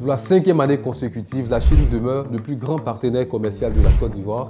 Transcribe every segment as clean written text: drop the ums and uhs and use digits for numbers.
Pour la 5e année consécutive, la Chine demeure le plus grand partenaire commercial de la Côte d'Ivoire.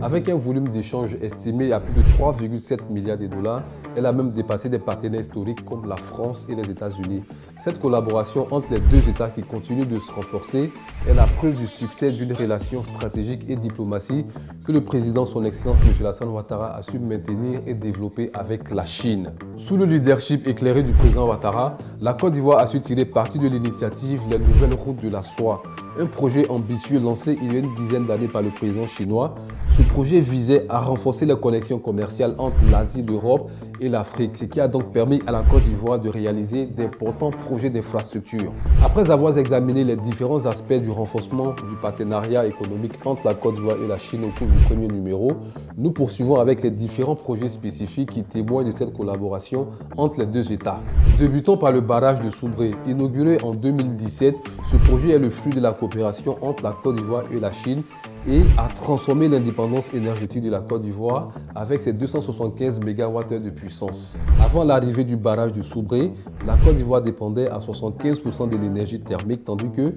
Avec un volume d'échange estimé à plus de 3,7 milliards de dollars, elle a même dépassé des partenaires historiques comme la France et les États-Unis. Cette collaboration entre les deux États qui continue de se renforcer est la preuve du succès d'une relation stratégique et diplomatique que le président, son Excellence M. Alassane Ouattara, a su maintenir et développer avec la Chine. Sous le leadership éclairé du président Ouattara, la Côte d'Ivoire a su tirer parti de l'initiative Les Nouvelles Routes de la Soie, un projet ambitieux lancé il y a une dizaine d'années par le président chinois. Ce projet visait à renforcer les connexions commerciales entre l'Asie, l'Europe et l'Afrique, ce qui a donc permis à la Côte d'Ivoire de réaliser d'importants projets d'infrastructure. Après avoir examiné les différents aspects du renforcement du partenariat économique entre la Côte d'Ivoire et la Chine au cours du premier numéro, nous poursuivons avec les différents projets spécifiques qui témoignent de cette collaboration entre les deux États. Débutons par le barrage de Soubré. Inauguré en 2017, ce projet est le fruit de la coopération entre la Côte d'Ivoire et la Chine et a transformé l'indépendance énergétique de la Côte d'Ivoire avec ses 275 MWh de puissance. Avant l'arrivée du barrage de Soubré, la Côte d'Ivoire dépendait à 75% de l'énergie thermique, tandis que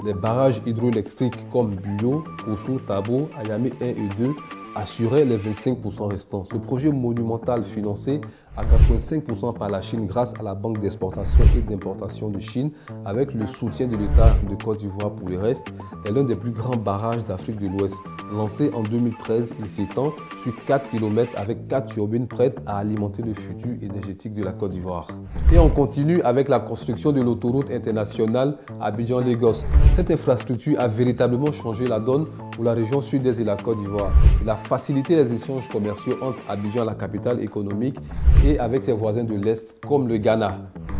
les barrages hydroélectriques comme Buyo, Koussou, Tabo, Ayamé 1 et 2 assuraient les 25% restants. Ce projet monumental financé à 85% par la Chine grâce à la Banque d'exportation et d'importation de Chine avec le soutien de l'État de Côte d'Ivoire pour le reste, est l'un des plus grands barrages d'Afrique de l'Ouest. Lancé en 2013, il s'étend sur 4 km avec 4 turbines prêtes à alimenter le futur énergétique de la Côte d'Ivoire. Et on continue avec la construction de l'autoroute internationale Abidjan-Lagos. Cette infrastructure a véritablement changé la donne pour la région sud-est de la Côte d'Ivoire. Elle a facilité les échanges commerciaux entre Abidjan, la capitale économique, et avec ses voisins de l'Est comme le Ghana.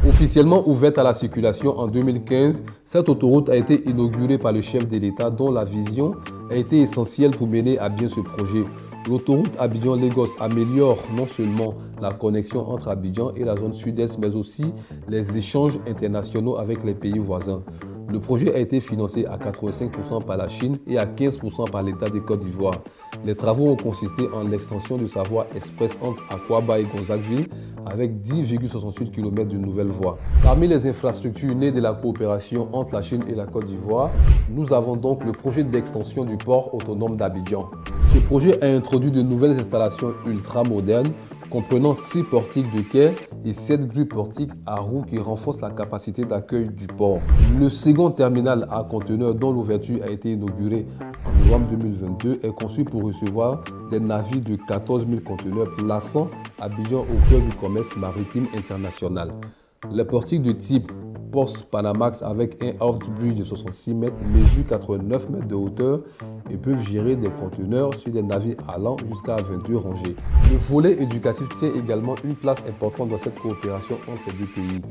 Officiellement ouverte à la circulation en 2015, cette autoroute a été inaugurée par le chef de l'État dont la vision a été essentielle pour mener à bien ce projet. L'autoroute Abidjan-Lagos améliore non seulement la connexion entre Abidjan et la zone sud-est, mais aussi les échanges internationaux avec les pays voisins. Le projet a été financé à 85% par la Chine et à 15% par l'État de Côte d'Ivoire. Les travaux ont consisté en l'extension de sa voie express entre Akwaba et Gonzagueville avec 10,68 km de nouvelles voies. Parmi les infrastructures nées de la coopération entre la Chine et la Côte d'Ivoire, nous avons donc le projet d'extension du port autonome d'Abidjan. Ce projet a introduit de nouvelles installations ultra modernes comprenant 6 portiques de quai et 7 grues portiques à roues qui renforcent la capacité d'accueil du port. Le second terminal à conteneurs dont l'ouverture a été inaugurée en novembre 2022 est conçu pour recevoir des navires de 14 000 conteneurs plaçant Abidjan au cœur du commerce maritime international. Les portiques de type Post-Panamax avec un off-bridge de 66 mètres mesurent 89 mètres de hauteur et peuvent gérer des conteneurs sur des navires allant jusqu'à 22 rangées. Le volet éducatif tient également une place importante dans cette coopération entre les deux pays.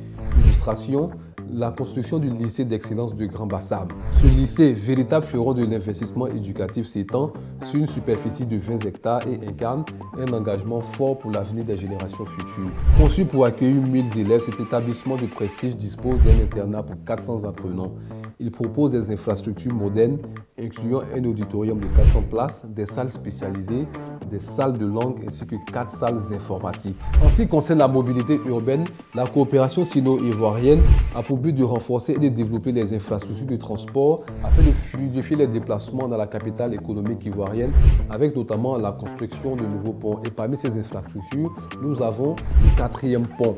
Illustration, la construction du lycée d'excellence de Grand Bassam. Ce lycée, véritable fleuron de l'investissement éducatif, s'étend sur une superficie de 20 hectares et incarne un engagement fort pour l'avenir des générations futures. Conçu pour accueillir 1000 élèves, cet établissement de prestige dispose d'un internat pour 400 apprenants. Il propose des infrastructures modernes, incluant un auditorium de 400 places, des salles spécialisées, des salles de langue ainsi que 4 salles informatiques. En ce qui concerne la mobilité urbaine, la coopération sino-ivoirienne a pour but de renforcer et de développer les infrastructures de transport afin de fluidifier les déplacements dans la capitale économique ivoirienne avec notamment la construction de nouveaux ponts. Et parmi ces infrastructures, nous avons le 4e pont.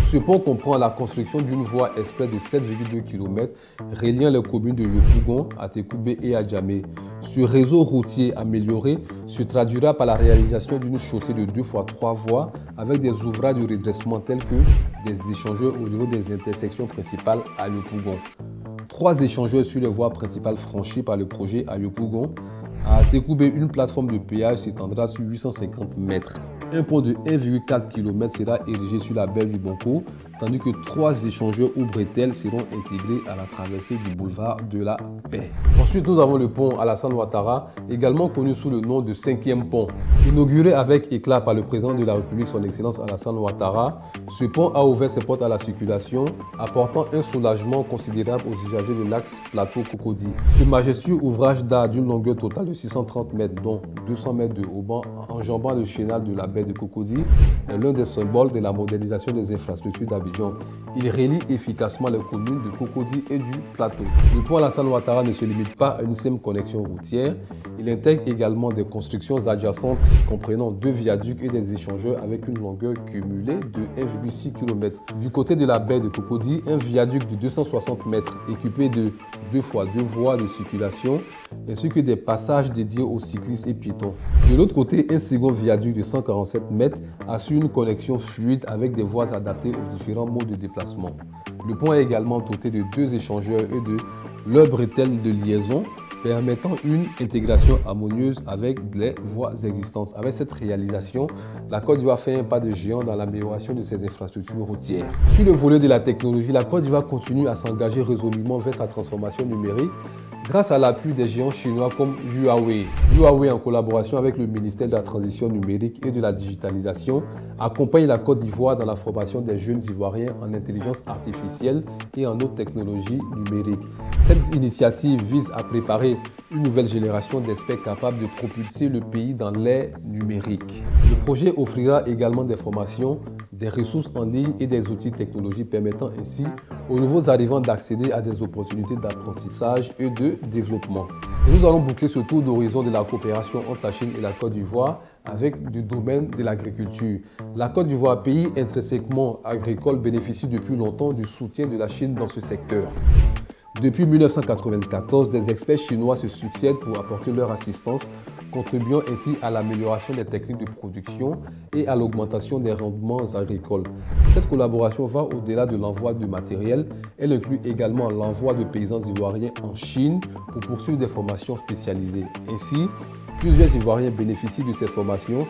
Ce pont comprend la construction d'une voie express de 7,2 km reliant les communes de Yopougon, Atekoubé et Adjamé. Ce réseau routier amélioré se traduira par la réalisation d'une chaussée de 2 x 3 voies avec des ouvrages de redressement tels que des échangeurs au niveau des intersections principales à Yopougon. 3 échangeurs sur les voies principales franchies par le projet à Yopougon. À Atekoubé, une plateforme de péage s'étendra sur 850 mètres. Un pont de 1,4 km sera érigé sur la berge du Bonco, tandis que 3 échangeurs ou bretelles seront intégrés à la traversée du boulevard de la Paix. Ensuite, nous avons le pont Alassane Ouattara, également connu sous le nom de 5e pont. Inauguré avec éclat par le président de la République, son Excellence Alassane Ouattara, ce pont a ouvert ses portes à la circulation, apportant un soulagement considérable aux usagers de l'axe Plateau-Cocody. Ce majestueux ouvrage d'art d'une longueur totale de 630 mètres, dont 200 mètres de haubans, enjambant le chenal de la baie de Cocody, est l'un des symboles de la modernisation des infrastructures d'Abidjan d'Abidjan. Il relie efficacement les communes de Cocody et du Plateau. Le pont Alassane Ouattara ne se limite pas à une simple connexion routière. Il intègre également des constructions adjacentes comprenant 2 viaducs et des échangeurs avec une longueur cumulée de 1,6 km. Du côté de la baie de Cocody, un viaduc de 260 mètres équipé de 2 fois 2 voies de circulation ainsi que des passages dédiés aux cyclistes et piétons. De l'autre côté, un second viaduc de 147 mètres assure une connexion fluide avec des voies adaptées aux différents modes de déplacement. Le pont est également doté de 2 échangeurs et de leurs bretelles de liaison permettant une intégration harmonieuse avec les voies existantes. Avec cette réalisation, la Côte d'Ivoire fait un pas de géant dans l'amélioration de ses infrastructures routières. Sur le volet de la technologie, la Côte d'Ivoire continue à s'engager résolument vers sa transformation numérique grâce à l'appui des géants chinois comme Huawei. Huawei, en collaboration avec le ministère de la Transition numérique et de la digitalisation, accompagne la Côte d'Ivoire dans la formation des jeunes Ivoiriens en intelligence artificielle et en autres technologies numériques. Cette initiative vise à préparer une nouvelle génération d'experts capables de propulser le pays dans l'ère numérique. Le projet offrira également des formations, des ressources en ligne et des outils technologiques permettant ainsi aux nouveaux arrivants d'accéder à des opportunités d'apprentissage et de développement. Et nous allons boucler ce tour d'horizon de la coopération entre la Chine et la Côte d'Ivoire avec du domaine de l'agriculture. La Côte d'Ivoire, pays intrinsèquement agricole, bénéficie depuis longtemps du soutien de la Chine dans ce secteur. Depuis 1994, des experts chinois se succèdent pour apporter leur assistance, contribuant ainsi à l'amélioration des techniques de production et à l'augmentation des rendements agricoles. Cette collaboration va au-delà de l'envoi de matériel. Elle inclut également l'envoi de paysans ivoiriens en Chine pour poursuivre des formations spécialisées. Ainsi, plusieurs Ivoiriens bénéficient de cette formation,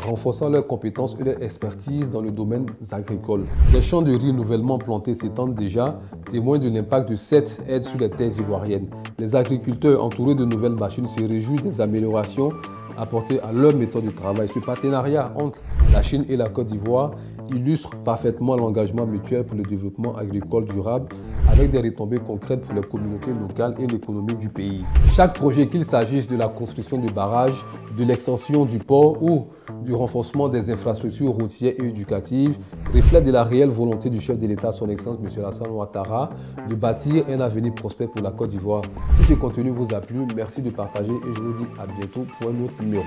renforçant leurs compétences et leur expertise dans le domaine agricole. Les champs de riz nouvellement plantés s'étendent déjà, témoin de l'impact de cette aide sur les terres ivoiriennes. Les agriculteurs entourés de nouvelles machines se réjouissent des améliorations apportées à leur méthode de travail. Ce partenariat entre la Chine et la Côte d'Ivoire illustre parfaitement l'engagement mutuel pour le développement agricole durable avec des retombées concrètes pour les communautés locales et l'économie du pays. Chaque projet, qu'il s'agisse de la construction de barrages, de l'extension du port ou du renforcement des infrastructures routières et éducatives, reflète de la réelle volonté du chef de l'État, son Excellence M. Alassane Ouattara, de bâtir un avenir prospère pour la Côte d'Ivoire. Si ce contenu vous a plu, merci de partager et je vous dis à bientôt pour un autre numéro.